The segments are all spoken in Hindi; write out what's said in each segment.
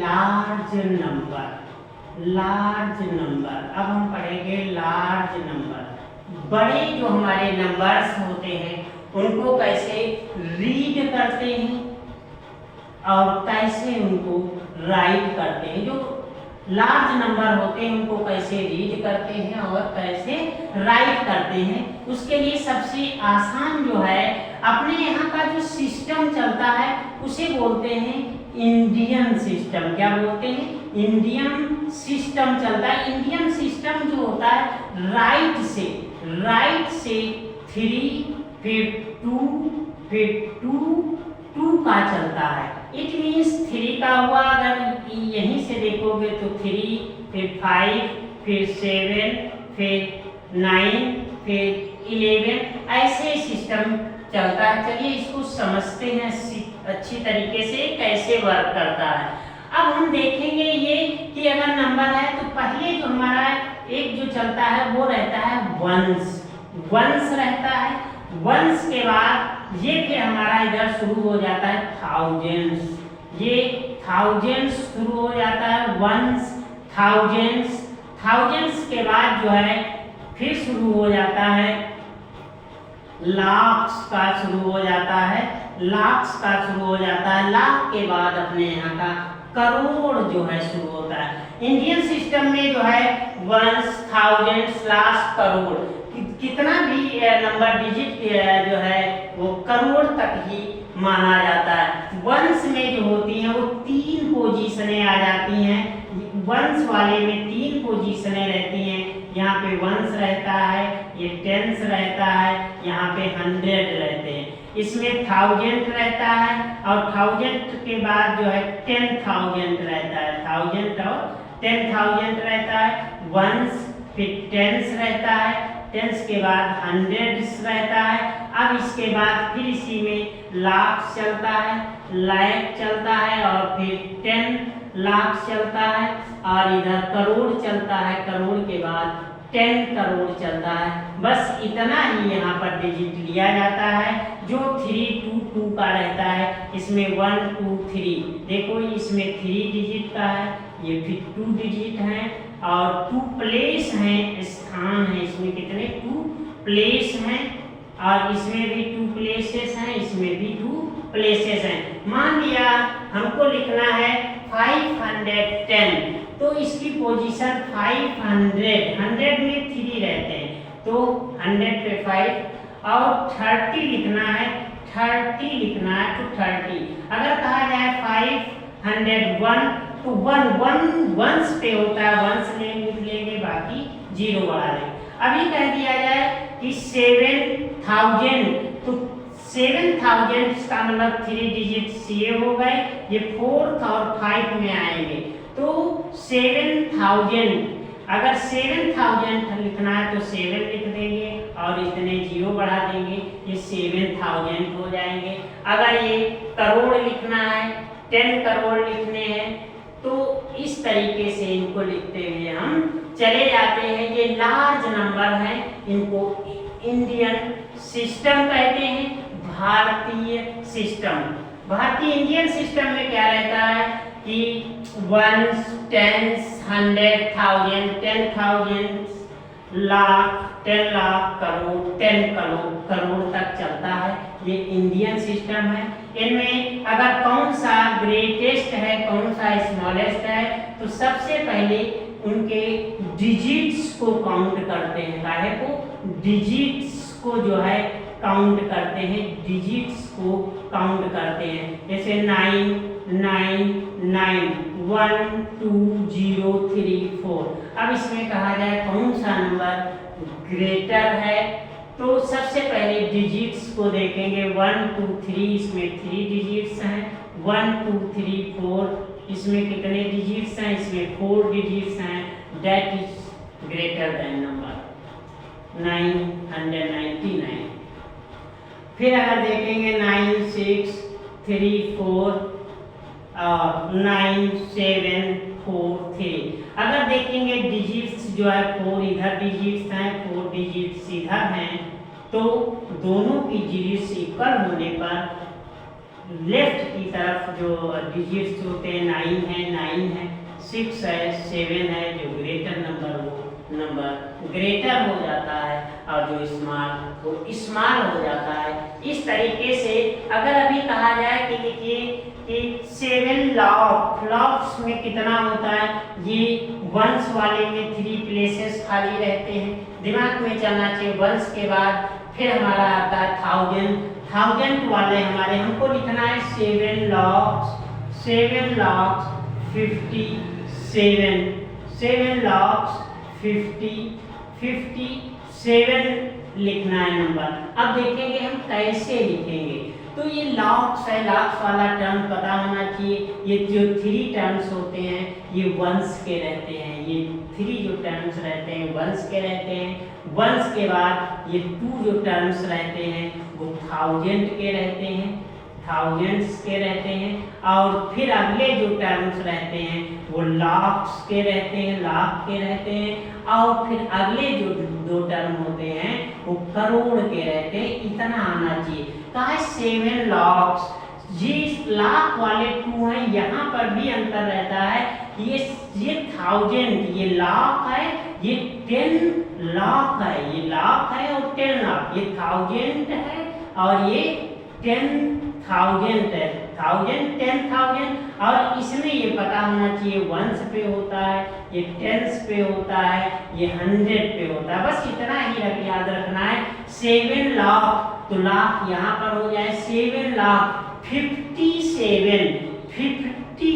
Large number. लार्ज नंबर, अब हम पढ़ेंगे लार्ज नंबर। बड़े जो हमारे नंबर्स होते हैं उनको कैसे रीड करते हैं और कैसे उनको राइट करते हैं। जो लार्ज नंबर होते हैं उनको कैसे रीड करते हैं और कैसे राइट करते हैं, उसके लिए सबसे आसान जो है अपने यहाँ का जो सिस्टम चलता है उसे बोलते हैं इंडियन सिस्टम। क्या बोलते हैं? इंडियन सिस्टम चलता है। इंडियन सिस्टम जो होता है राइट से 3, फिर 2, फिर 2 का चलता है। इट मीन्स 3 का हुआ, अगर यहीं से देखोगे तो 3, फिर 5, फिर 7, फिर 9, फिर 11, ऐसे सिस्टम चलता है। चलिए इसको समझते हैं अच्छी तरीके से कैसे वर्क करता है। अब हम देखेंगे ये कि अगर नंबर है तो पहले जो हमारा एक जो चलता है वो रहता है वंस रहता है। वंस के बाद ये फिर हमारा इधर शुरू हो जाता है थाउजेंड्स। ये थाउजेंड्स शुरू हो जाता है, वंस, थाउजेंड्स के बाद जो है फिर शुरू हो जाता है लाख्स का शुरू हो जाता है, लाख के बाद अपने यहाँ का करोड़ जो है शुरू होता है। इंडियन सिस्टम में जो है वंस, थाउजेंड्स, लाख, करोड़, कितना भी नंबर डिजिट जो है वो करोड़ तक ही माना जाता है। वंस में जो होती हैं वो 3 पोजीशनें आ जाती हैं। वंस वाले में 3 पोजीशनें रहती हैं। यहाँ पे वंस रहता है, ये टेंस रहता है, यहाँ पे 100 रहते हैं। इसमें थाउजेंड रहता है और थाउजेंड के बाद जो है 10,000 रहता है। थाउजेंड और 10,000 रहता है। वंस, फिर टेंस रहता है, टेंस के बाद 100 रहता है। अब इसके बाद फिर इसी में लाख चलता है, लाख चलता है और फिर 10 लाख चलता है और इधर करोड़ चलता है। करोड़ के बाद 10 करोड़ चलता है। बस इतना ही यहाँ पर डिजिट लिया जाता है जो 3, 2, 2 का रहता है। इसमें 1, 2, 3, देखो इसमें 3 डिजिट का है, ये फिर 2 डिजिट है और 2 प्लेस हैं, स्थान है। इसमें कितने 2 प्लेस हैं और इसमें भी 2 प्लेसेस हैं, इसमें भी 2 प्लेसेस हैं। मान लिया हमको लिखना है 510, तो इसकी पोजीशन 500, 100 में 3 रहते हैं तो 100 पे 5 और 30 लिखना है, 30 लिखना है तो 30। अगर कहा जाए 501 तो 1 वंस पे होता है, वंस लिख लेंगे, बाकी 0 बढ़ा देंगे। अभी कह दिया जाए कि 7000 तो 7000 का मतलब 3 डिजिट ये हो गए, ये 4 और 5 में आएंगे तो 7000। अगर 7000 लिखना है तो 7 लिख देंगे और इतने 0 बढ़ा देंगे, ये 7000 हो जाएंगे। अगर ये करोड़ लिखना है, 10 करोड़ लिखने हैं तो इस तरीके से इनको लिखते हुए हम चले जाते हैं। ये लार्ज नंबर है, इनको इंडियन सिस्टम कहते हैं, भारतीय सिस्टम। भारतीय इंडियन सिस्टम में क्या रहता है कि 1, 10, 100, 1000, 10,000, लाख, 10 लाख, करोड़, 10 करोड़ तक चलता है। ये इंडियन सिस्टम है। इनमें अगर कौन सा ग्रेटेस्ट है, कौन सा स्मॉलेस्ट है, तो सबसे पहले उनके डिजिट्स को काउंट करते हैं। काहे को? डिजिट्स को जो है काउंट करते हैं, डिजिट्स को काउंट करते हैं। जैसे 999, 1, 2, 0, 3, 4। अब इसमें कहा जाए कौन सा नंबर ग्रेटर है, तो सबसे पहले डिजिट्स को देखेंगे। 1, 2, 3, इसमें 3 डिजिट्स हैं। 1, 2, 3, 4, इसमें कितने डिजिट्स हैं? इसमें 4 डिजिट्स हैं। That is greater than number 999। फिर अगर देखेंगे 9, 6, 3, 4 और 9, 7, 4, 3। अगर देखेंगे डिजिट्स जो है 4 इधर डिजिट्स हैं, 4 डिजिट्स इधर हैं, तो दोनों की डिजिट्स इक्वल होने पर लेफ्ट की तरफ जो डिजिट्स होते हैं 9 है, 9 6 है, 7 है, जो ग्रेटर नंबर वो नंबर ग्रेटर हो जाता है, और जो स्मॉल वो स्मॉल हो जाता है। इस तरीके से अगर अभी कहा जाए कि देखिए कि 7 लॉक्स में कितना होता है, ये वंस वाले में 3 प्लेसेस खाली रहते हैं, दिमाग में चलना चाहिए। वंस के बाद फिर हमारा आता है थाउजेंड वाले हमारे, हमको लिखना है 7 लॉक्स 57 7 लॉक्स 57 लिखना है नंबर। अब देखेंगे हम कैसे लिखेंगे। तो ये लॉक्स है, लॉक्स वाला टर्म पता होना चाहिए। ये जो 3 टर्म्स होते हैं ये वंस के रहते हैं, ये 3 जो टर्म्स रहते हैं वंस के रहते हैं। वंस के बाद ये 2 जो टर्म्स रहते हैं वो थाउजेंड के रहते हैं, थाउजेंड्स के रहते हैं। और फिर अगले जो टर्म्स रहते हैं वो लॉक्स के रहते हैं, लाख के रहते हैं। और फिर अगले जो 2 टर्म होते हैं वो करोड़ के रहते हैं। इतना आना चाहिए। कहा 7 लॉक्स, जिस लाख वाले 2 हैं यहाँ पर भी अंतर रहता है। ये थाउजेंड ये लाख है, ये 10 लाख है, ये लाख है और 10 लाख, ये थाउजेंड है और ये 10,000 है, 10,000। और इसमें ये पता होना चाहिए वंस पे होता है, ये टेंस पे होता है, ये 100 पे होता है। बस इतना ही याद रखना है। 7 लाख तो लाख यहाँ पर हो जाए 7 लाख 57 50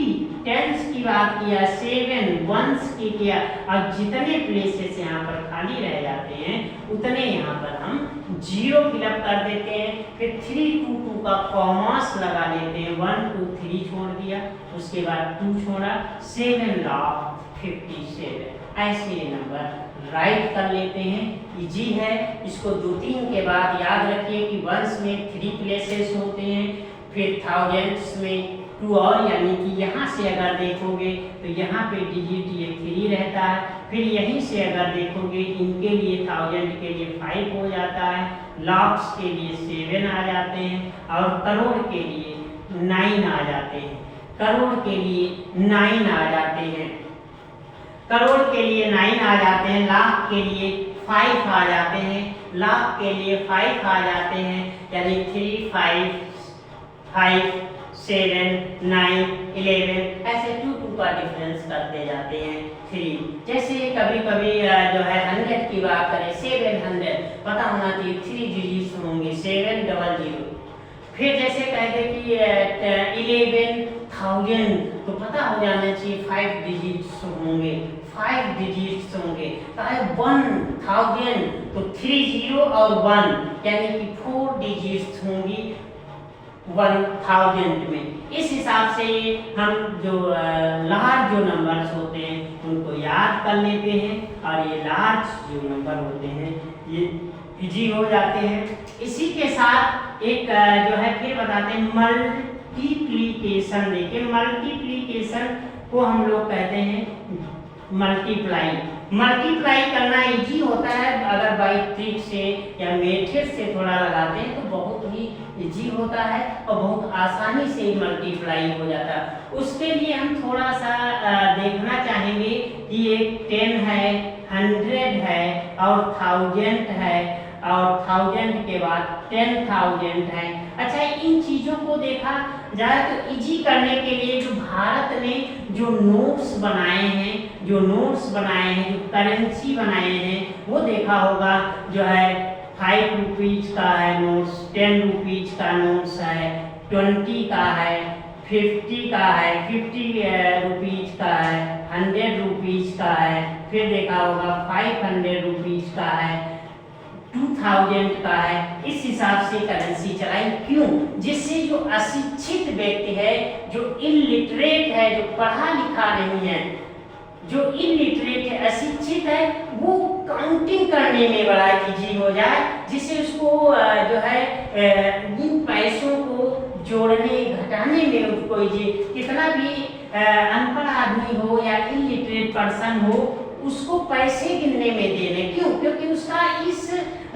टेंस की बात किया, 7 वंस की किया। और जितने प्लेसेस यहाँ पर खाली रह जाते हैं उतने यहाँ पर हम 0 फिलअप कर देते हैं। फिर 3 2 2 का कॉमर्स लगा लेते हैं। 1 2 3 छोड़ दिया, उसके बाद 2 छोड़ा, 7 लाख 57 ऐसे नंबर राइट कर लेते हैं। इजी है, इसको 2-3 के बाद याद रखिए कि वंस में 3 प्लेसेस होते हैं, फिर थाउजेंड्स में 2 और, यानी कि यहाँ से अगर देखोगे तो यहाँ पे डिजिट ये 3 रहता है। फिर यहीं से अगर देखोगे इनके लिए थाउजेंड के लिए 5 हो जाता है, लॉक्स के लिए 7 आ जाते हैं और करोड़ के लिए 9 आ जाते हैं। करोड़ के लिए 9 आ जाते हैं, करोड़ के लिए 9 आ जाते हैं। लाख के लिए 5 आ जाते हैं, लाख के लिए 5 आ जाते हैं, यानी 3 5 7 9 11 ऐसे 2 2 का डिफरेंस करते जाते हैं 3। जैसे कभी कभी जो है 100 की बात करें, 700 पता होना चाहिए 3 डिजिट्स होंगे, 700। फिर जैसे कहते कि 11,000 तो पता हो जाना चाहिए 5 डिजिट्स होंगे, 5 डिजिट्स होंगे। 1,000 तो 30 और 1 यानी कि 4 डिजिट्स होंगी 1000 में। इस हिसाब से हम जो लार्ज जो नंबर्स होते हैं उनको याद कर लेते हैं, और ये लार्ज जो नंबर होते हैं ये इजी हो जाते हैं। इसी के साथ एक जो है फिर बताते हैं मल्टीप्लिकेशन। देखिए मल्टीप्लिकेशन को हम लोग कहते हैं मल्टीप्लाई करना इजी होता है। अगर बाई ट्रिक से या मेथड से थोड़ा लगाते हैं तो बहुत ही इजी होता है और बहुत आसानी से मल्टीप्लाई हो जाता है। उसके लिए हम थोड़ा सा देखना चाहेंगे कि एक 10 है, 100 है और 1000 है, और 1000 के बाद 10,000 है। अच्छा, इन चीज़ों को देखा जाए तो इजी करने के लिए जो भारत ने जो नोट्स बनाए हैं, जो करेंसी बनाए हैं वो देखा होगा। जो है 5 रुपीज का है नोट्स, 10 रुपीज का नोट्स है, 20 का है, 50 का है, 50 रुपीज का है, 100 रुपीज का है, फिर देखा होगा 500 रुपीज का है, 2000 का है। इस हिसाब से करेंसी चलाई। क्यों? जिससे जो अशिक्षित व्यक्ति है, जो इलिटरेट है, जो पढ़ा लिखा नहीं है, जो इलिटरेट है, अशिक्षित है, वो काउंटिंग करने में बड़ा इजी हो जाए, जिससे उसको जो है इन पैसों को जोड़ने घटाने में उसको इजी। कितना भी अनपढ़ आदमी हो या इलिटरेट पर्सन हो, उसको पैसे गिनने में देने। क्यों? क्योंकि उसका इस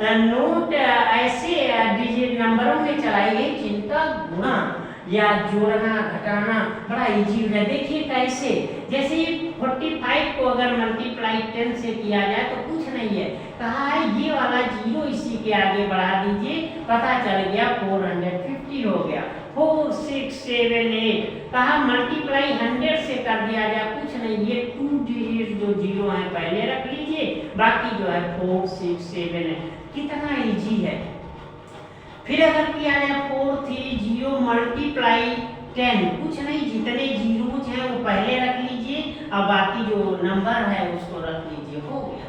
नोट ऐसे डिजिट नंबरों में चलाई गई जिनका गुणा या जोड़ना घटाना बड़ा इजी है। देखिए कैसे, जैसे को अगर मल्टीप्लाई 10 से किया जाए तो कुछ नहीं है, कहा है ये वाला 0 इसी के आगे बढ़ा दीजिए, पता चल गया 450 हो गया। 4 6 7 8 कहा मल्टीप्लाई 100 से कर दिया जाए, कुछ नहीं, ये 2 डिजिट जो 0 है पहले रख लीजिए, बाकी जो है 4 6 7 है। कितना इजी है। फिर अगर किया जाए 4 3 0 मल्टीप्लाई 10, कुछ नहीं, जितने जीरोज हैं वो पहले रख लीजिए और बाकी जो नंबर है उसको रख लीजिए, हो गया।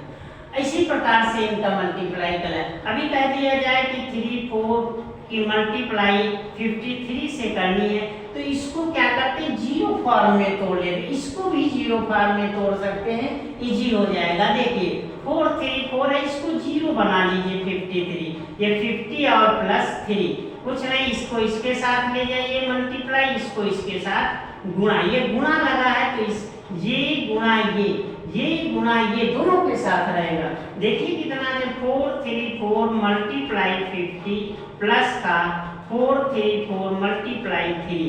इसी प्रकार से इनका मल्टीप्लाई करें। अभी कह दिया जाए कि 3 4 की मल्टीप्लाई 53 से करनी है, तो इसको क्या करते हैं, 0 फॉर्म में तोड़ लेते, इसको भी 0 फॉर्म में तोड़ सकते हैं, इजी हो जाएगा। देखिए 4 3 4 है, इसको 0 बना लीजिए 53, ये 50 और प्लस 3, कुछ नहीं, इसको इसके साथ ले जाइए मल्टीप्लाई, इसको इसके साथ गुणा, ये गुणा लगा है तो इस ये गुणा ये गुणा ये दोनों के साथ रहेगा। देखिए कितना है, 4 3 4 मल्टीप्लाई 50 प्लस का 4 3 4 मल्टीप्लाई 3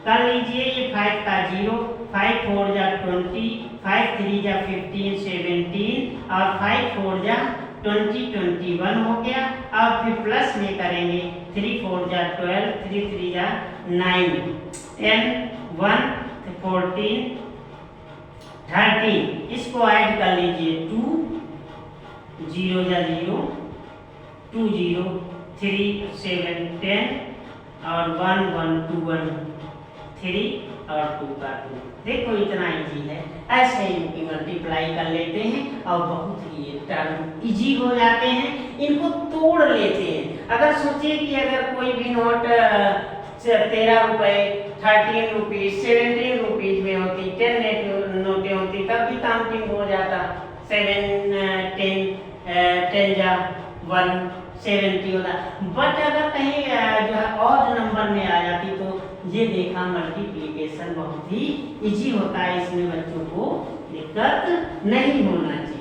कर लीजिए, ये 5 का 0, 5 4 जा 20, 5 3 जा 15 17 और 5 4 जा 20 21 हो गया। अब फिर प्लस में करेंगे, 3 4 जा 12, 3 3 जा 9, 10 1 14 13, इसको ऐड कर लीजिए, 2 0 जा 0 2 0 3 7 10 और 1 1 2 1 3 और 2 का 2। देखो इतना इजी है, ऐसे इनकी मल्टीप्लाई कर लेते हैं और बहुत ही टर्म इजी हो जाते हैं, इनको तोड़ लेते हैं। अगर सोचिए कि अगर कोई भी नोट 13 रुपए 13 रुपीज 17 रुपीज में होती, 10 नोटें होती, तब भी काउंटिंग हो जाता, 7 10 जा 170 होता। बट अगर कहीं जो है ऑड नंबर में आ जाती तो ये देखा मल्टीप्लिकेशन बहुत ही इजी होता है, इसमें बच्चों को दिक्कत नहीं होना चाहिए।